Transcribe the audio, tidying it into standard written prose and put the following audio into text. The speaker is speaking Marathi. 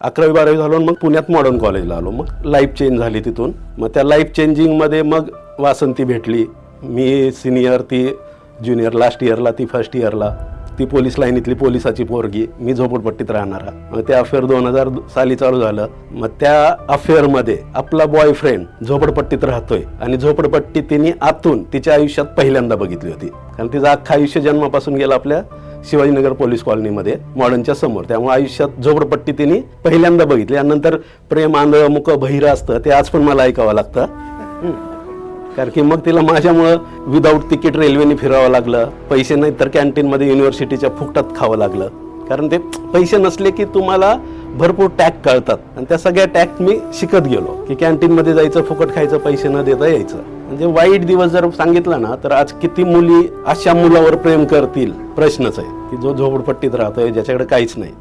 11वी-12वी झालो मग पुण्यात मॉडर्न कॉलेजला आलो. मग लाईफ चेंज झाली तिथून. मग त्या लाईफ चेंजिंगमध्ये मग वासंती भेटली. मी सिनियर, ती ज्युनियर, लास्ट इयरला, ती फर्स्ट इयरला. ती पोलीस लाईनीतली पोलिसाची पोरगी, मी झोपडपट्टीत राहणारा. मग ते अफेअर 2000 साली चालू झालं. मग त्या अफेअरमध्ये आपला बॉयफ्रेंड झोपडपट्टीत राहतोय आणि झोपडपट्टी तिने आतून तिच्या आयुष्यात पहिल्यांदा बघितली होती. कारण तिचं अख्खं आयुष्य जन्मापासून गेलं आपल्या शिवाजीनगर पोलीस कॉलनीमध्ये मॉडर्नच्या समोर. त्यामुळे आयुष्यात झोपडपट्टी तिने पहिल्यांदा बघितली. आणि नंतर प्रेम आंधळं मुकं बहिरं असतं ते आज पण मला ऐकावं लागतं. कारण की मग तिला माझ्यामुळं विदाऊट तिकीट रेल्वेने फिरावं लागलं. पैसे नाही तर कॅन्टीनमध्ये युनिव्हर्सिटीच्या फुकटात खावं लागलं. कारण ते पैसे नसले की तुम्हाला भरपूर टॅग कळतात. आणि त्या सगळ्या टॅग मी शिकत गेलो की कॅन्टीनमध्ये जायचं, फुकट खायचं, पैसे न देता यायचं. म्हणजे वाईट दिवस जर सांगितला ना तर आज किती मुली अशा मुलावर प्रेम करतील प्रश्नच आहे की जो झोपडपट्टीत राहतोय, ज्याच्याकडे काहीच नाही.